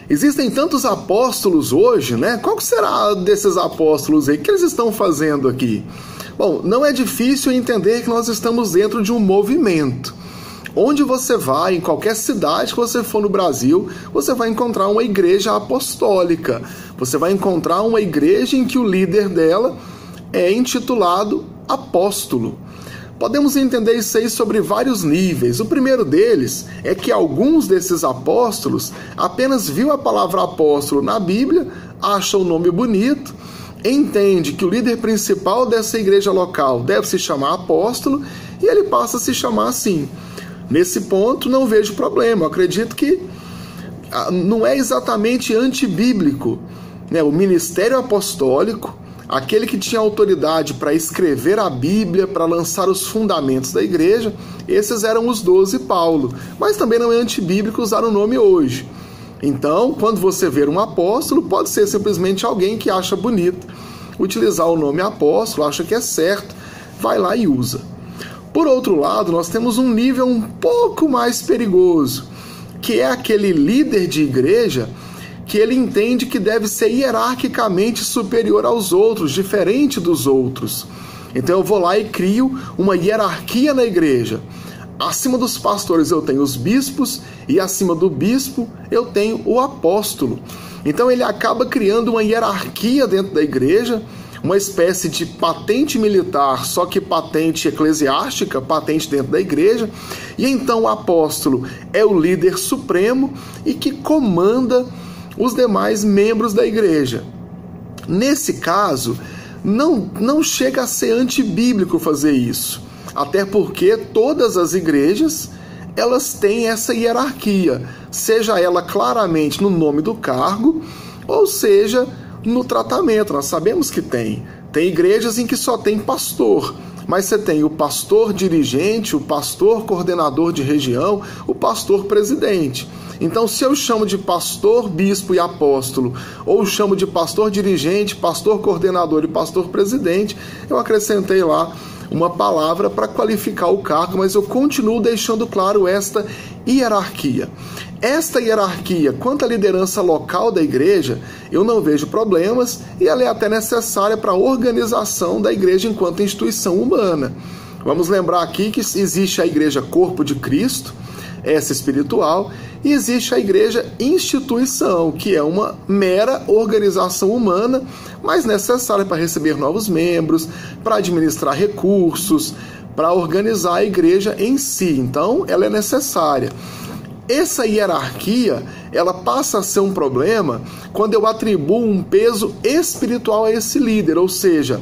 Existem tantos apóstolos hoje, né? Qual que será desses apóstolos aí? O que eles estão fazendo aqui? Bom, não é difícil entender que nós estamos dentro de um movimento. Onde você vai, em qualquer cidade que você for no Brasil, você vai encontrar uma igreja apostólica. Você vai encontrar uma igreja em que o líder dela é intitulado apóstolo. Podemos entender isso aí sobre vários níveis. O primeiro deles é que alguns desses apóstolos apenas viu a palavra apóstolo na Bíblia, acha o nome bonito, entende que o líder principal dessa igreja local deve se chamar apóstolo e ele passa a se chamar assim. Nesse ponto, não vejo problema. Eu acredito que não é exatamente antibíblico, né? O ministério apostólico, aquele que tinha autoridade para escrever a Bíblia, para lançar os fundamentos da igreja, esses eram os 12 Paulo. Mas também não é antibíblico usar o nome hoje. Então, quando você ver um apóstolo, pode ser simplesmente alguém que acha bonito utilizar o nome apóstolo, acha que é certo, vai lá e usa. Por outro lado, nós temos um nível um pouco mais perigoso, que é aquele líder de igreja que ele entende que deve ser hierarquicamente superior aos outros, diferente dos outros. Então eu vou lá e crio uma hierarquia na igreja. Acima dos pastores eu tenho os bispos e acima do bispo eu tenho o apóstolo. Então ele acaba criando uma hierarquia dentro da igreja, uma espécie de patente militar, só que patente eclesiástica, patente dentro da igreja, e então o apóstolo é o líder supremo e que comanda os demais membros da igreja. Nesse caso, não chega a ser antibíblico fazer isso, até porque todas as igrejas elas têm essa hierarquia, seja ela claramente no nome do cargo, ou seja no tratamento. Nós sabemos que tem igrejas em que só tem pastor, mas você tem o pastor dirigente, o pastor coordenador de região, o pastor presidente. Então, se eu chamo de pastor, bispo e apóstolo, ou chamo de pastor dirigente, pastor coordenador e pastor presidente, eu acrescentei lá uma palavra para qualificar o cargo, mas eu continuo deixando claro esta hierarquia. Esta hierarquia, quanto à liderança local da igreja, eu não vejo problemas e ela é até necessária para a organização da igreja enquanto instituição humana. Vamos lembrar aqui que existe a igreja Corpo de Cristo, essa espiritual, e existe a igreja instituição, que é uma mera organização humana, mas necessária para receber novos membros, para administrar recursos, para organizar a igreja em si. Então, ela é necessária. Essa hierarquia, ela passa a ser um problema quando eu atribuo um peso espiritual a esse líder, ou seja,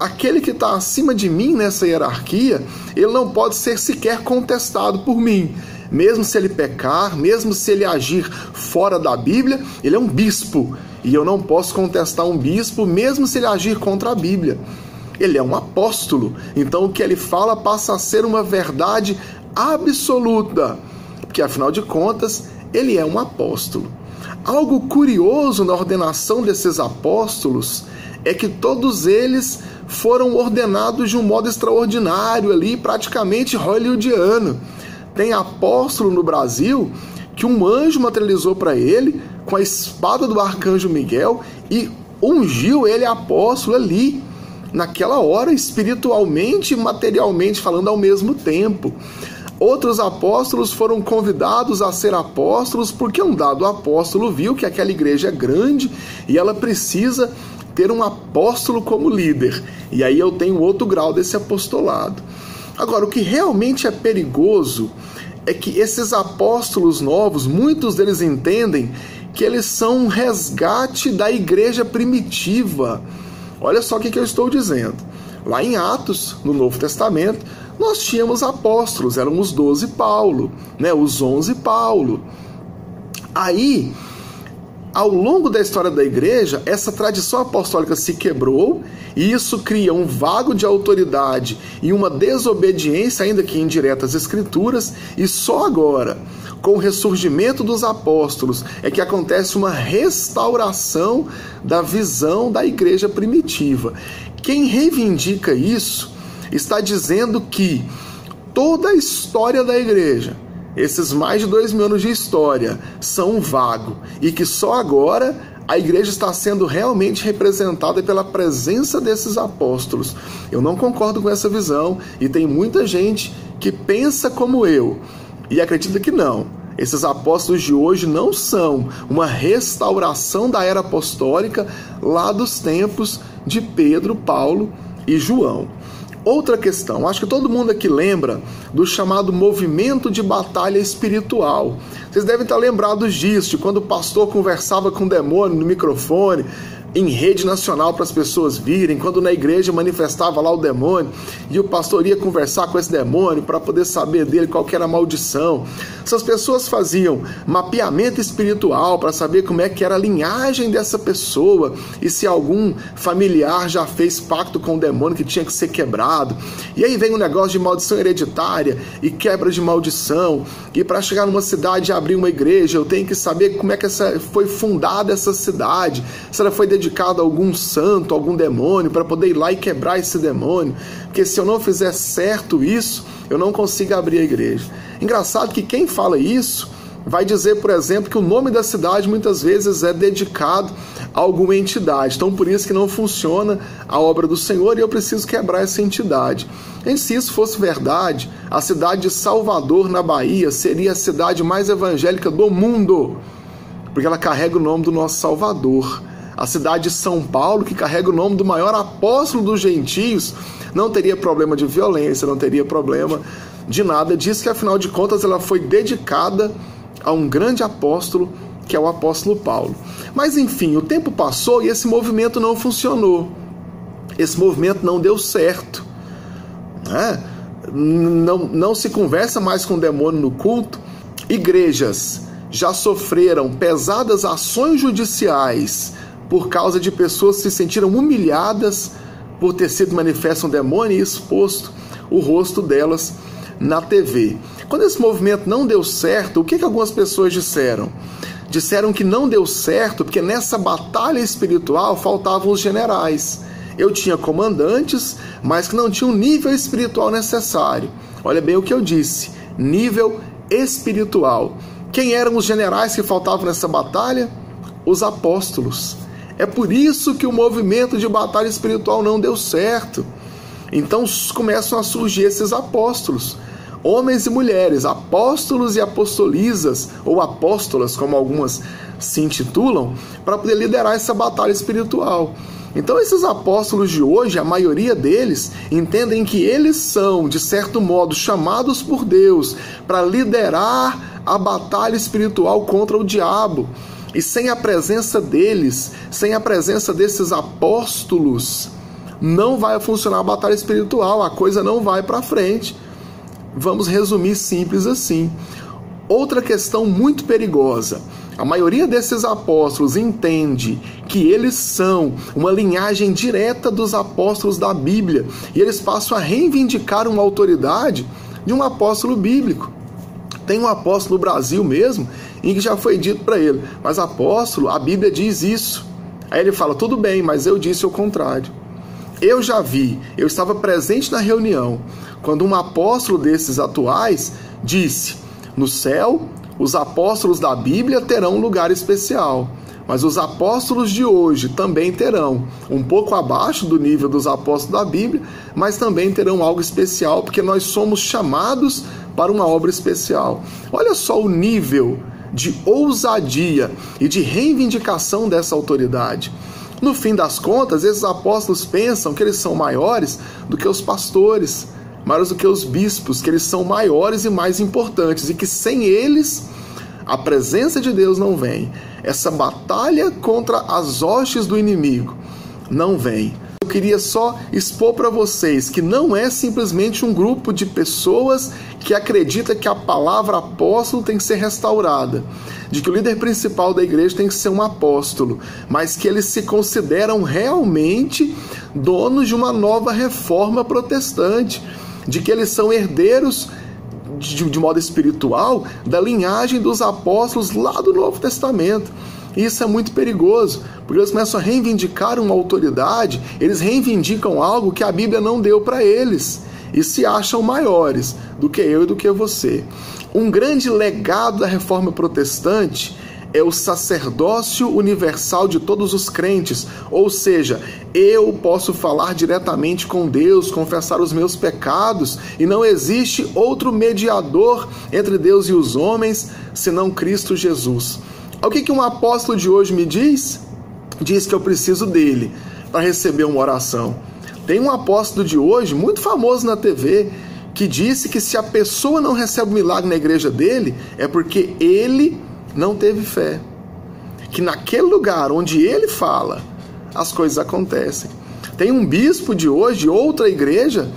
aquele que está acima de mim nessa hierarquia, ele não pode ser sequer contestado por mim. Mesmo se ele pecar, mesmo se ele agir fora da Bíblia, ele é um bispo. E eu não posso contestar um bispo, mesmo se ele agir contra a Bíblia. Ele é um apóstolo. Então o que ele fala passa a ser uma verdade absoluta. Porque, afinal de contas, ele é um apóstolo. Algo curioso na ordenação desses apóstolos é que todos eles foram ordenados de um modo extraordinário ali, praticamente hollywoodiano. Tem apóstolo no Brasil que um anjo materializou para ele com a espada do arcanjo Miguel e ungiu ele apóstolo ali, naquela hora, espiritualmente e materialmente falando ao mesmo tempo. Outros apóstolos foram convidados a ser apóstolos porque um dado apóstolo viu que aquela igreja é grande e ela precisa ter um apóstolo como líder. E aí eu tenho outro grau desse apostolado. Agora, o que realmente é perigoso é que esses apóstolos novos, muitos deles entendem que eles são um resgate da igreja primitiva. Olha só o que eu estou dizendo. Lá em Atos, no Novo Testamento, nós tínhamos apóstolos, eram os 12 Paulo, né? Os 11 Paulo. Aí, ao longo da história da igreja, essa tradição apostólica se quebrou e isso cria um vago de autoridade e uma desobediência, ainda que indireta, às Escrituras, e só agora, com o ressurgimento dos apóstolos, é que acontece uma restauração da visão da igreja primitiva. Quem reivindica isso está dizendo que toda a história da igreja, esses mais de 2000 anos de história são um vago e que só agora a igreja está sendo realmente representada pela presença desses apóstolos. Eu não concordo com essa visão e tem muita gente que pensa como eu e acredita que não. Esses apóstolos de hoje não são uma restauração da era apostólica lá dos tempos de Pedro, Paulo e João. Outra questão, acho que todo mundo aqui lembra do chamado movimento de batalha espiritual. Vocês devem estar lembrados disso, de quando o pastor conversava com o demônio no microfone, em rede nacional para as pessoas virem, quando na igreja manifestava lá o demônio e o pastor ia conversar com esse demônio para poder saber dele qual que era a maldição. Essas pessoas faziam mapeamento espiritual para saber como é que era a linhagem dessa pessoa e se algum familiar já fez pacto com o demônio que tinha que ser quebrado. E aí vem um negócio de maldição hereditária e quebra de maldição, e para chegar numa cidade e abrir uma igreja eu tenho que saber como é que foi fundada essa cidade, se ela foi dedicado a algum santo, a algum demônio, para poder ir lá e quebrar esse demônio, porque se eu não fizer certo isso, eu não consigo abrir a igreja. Engraçado que quem fala isso vai dizer, por exemplo, que o nome da cidade muitas vezes é dedicado a alguma entidade, então por isso que não funciona a obra do Senhor e eu preciso quebrar essa entidade. E se isso fosse verdade, a cidade de Salvador, na Bahia, seria a cidade mais evangélica do mundo, porque ela carrega o nome do nosso Salvador. A cidade de São Paulo, que carrega o nome do maior apóstolo dos gentios, não teria problema de violência, não teria problema de nada disso, que afinal de contas ela foi dedicada a um grande apóstolo, que é o apóstolo Paulo. Mas enfim, o tempo passou e esse movimento não funcionou. Esse movimento não deu certo. Não se conversa mais com o demônio no culto. Igrejas já sofreram pesadas ações judiciais por causa de pessoas que se sentiram humilhadas por ter sido manifesto um demônio e exposto o rosto delas na TV. Quando esse movimento não deu certo, o que algumas pessoas disseram? Disseram que não deu certo porque nessa batalha espiritual faltavam os generais. Eu tinha comandantes, mas que não tinham o nível espiritual necessário. Olha bem o que eu disse, nível espiritual. Quem eram os generais que faltavam nessa batalha? Os apóstolos. É por isso que o movimento de batalha espiritual não deu certo. Então começam a surgir esses apóstolos, homens e mulheres, apóstolos e apostolisas, ou apóstolas, como algumas se intitulam, para poder liderar essa batalha espiritual. Então esses apóstolos de hoje, a maioria deles, entendem que eles são, de certo modo, chamados por Deus para liderar a batalha espiritual contra o diabo. E sem a presença deles, sem a presença desses apóstolos, não vai funcionar a batalha espiritual, a coisa não vai para frente. Vamos resumir simples assim. Outra questão muito perigosa. A maioria desses apóstolos entende que eles são uma linhagem direta dos apóstolos da Bíblia e eles passam a reivindicar uma autoridade de um apóstolo bíblico. Tem um apóstolo no Brasil mesmo em que já foi dito para ele, mas apóstolo, a Bíblia diz isso. Aí ele fala, tudo bem, mas eu disse o contrário. Eu já vi, eu estava presente na reunião, quando um apóstolo desses atuais disse, no céu, os apóstolos da Bíblia terão um lugar especial, mas os apóstolos de hoje também terão, um pouco abaixo do nível dos apóstolos da Bíblia, mas também terão algo especial, porque nós somos chamados para uma obra especial. Olha só o nível de ousadia e de reivindicação dessa autoridade. No fim das contas, esses apóstolos pensam que eles são maiores do que os pastores, maiores do que os bispos, que eles são maiores e mais importantes, e que sem eles a presença de Deus não vem. Essa batalha contra as hostes do inimigo não vem. Eu queria só expor para vocês que não é simplesmente um grupo de pessoas que acredita que a palavra apóstolo tem que ser restaurada, de que o líder principal da igreja tem que ser um apóstolo, mas que eles se consideram realmente donos de uma nova reforma protestante, de que eles são herdeiros de modo espiritual da linhagem dos apóstolos lá do Novo Testamento. E isso é muito perigoso, porque eles começam a reivindicar uma autoridade, eles reivindicam algo que a Bíblia não deu para eles. e se acham maiores do que eu e do que você. Um grande legado da Reforma Protestante é o sacerdócio universal de todos os crentes, ou seja, eu posso falar diretamente com Deus, confessar os meus pecados, e não existe outro mediador entre Deus e os homens, senão Cristo Jesus. O que um apóstolo de hoje me diz? Diz que eu preciso dele para receber uma oração. Tem um apóstolo de hoje, muito famoso na TV, que disse que se a pessoa não recebe um milagre na igreja dele, é porque ele não teve fé. Que naquele lugar onde ele fala, as coisas acontecem. Tem um bispo de hoje, de outra igreja,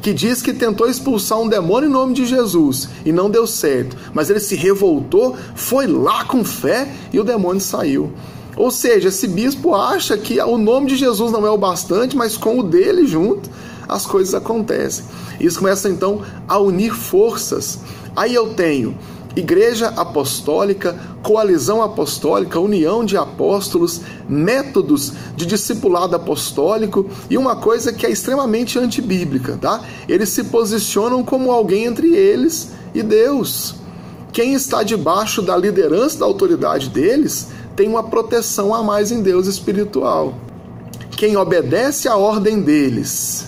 que diz que tentou expulsar um demônio em nome de Jesus e não deu certo. Mas ele se revoltou, foi lá com fé e o demônio saiu. Ou seja, esse bispo acha que o nome de Jesus não é o bastante, mas com o dele junto, as coisas acontecem. Isso começa então a unir forças. Aí eu tenho Igreja Apostólica, Coalizão Apostólica, União de Apóstolos, métodos de discipulado apostólico e uma coisa que é extremamente antibíblica, tá? Eles se posicionam como alguém entre eles e Deus. Quem está debaixo da liderança, da autoridade deles, tem uma proteção a mais em Deus espiritual. Quem obedece à ordem deles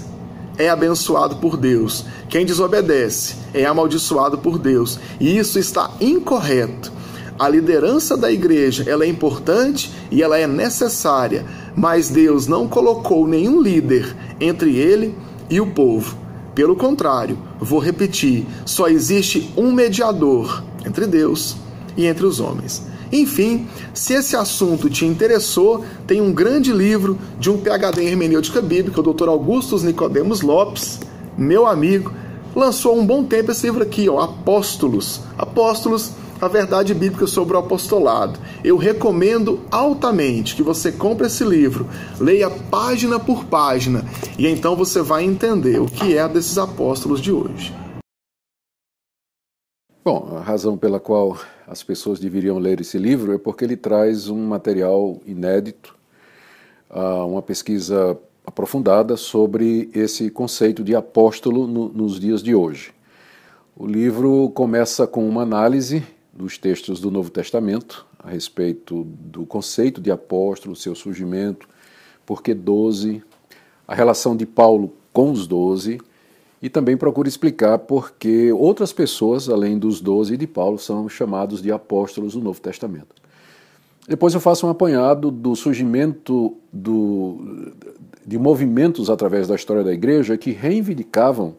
é abençoado por Deus. Quem desobedece é amaldiçoado por Deus. E isso está incorreto. A liderança da igreja, ela é importante e ela é necessária, mas Deus não colocou nenhum líder entre ele e o povo. Pelo contrário, vou repetir, só existe um mediador entre Deus e entre os homens. Enfim, se esse assunto te interessou, tem um grande livro de um PhD em hermenêutica bíblica, o Dr. Augustus Nicodemos Lopes, meu amigo, lançou há um bom tempo esse livro aqui, Apóstolos. Apóstolos, a verdade bíblica sobre o apostolado. Eu recomendo altamente que você compre esse livro, leia página por página, e então você vai entender o que é desses apóstolos de hoje. Bom, a razão pela qual as pessoas deveriam ler esse livro é porque ele traz um material inédito, uma pesquisa aprofundada sobre esse conceito de apóstolo nos dias de hoje. O livro começa com uma análise dos textos do Novo Testamento a respeito do conceito de apóstolo, seu surgimento, por que 12, a relação de Paulo com os 12, e também procura explicar por que outras pessoas, além dos 12 e de Paulo, são chamados de apóstolos do Novo Testamento. Depois eu faço um apanhado do surgimento de movimentos através da história da igreja que reivindicavam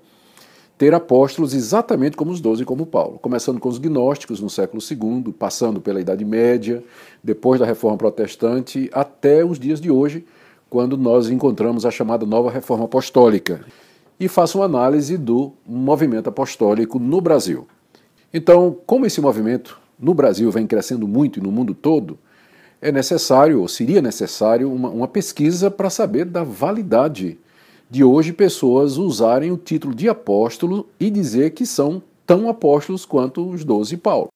ter apóstolos exatamente como os 12 e como Paulo, começando com os gnósticos no século II, passando pela Idade Média, depois da Reforma Protestante, até os dias de hoje, quando nós encontramos a chamada Nova Reforma Apostólica. E faço uma análise do movimento apostólico no Brasil. Então, como esse movimento no Brasil vem crescendo muito e no mundo todo, é necessário, ou seria necessário, uma pesquisa para saber da validade de hoje pessoas usarem o título de apóstolo e dizer que são tão apóstolos quanto os 12 Paulo.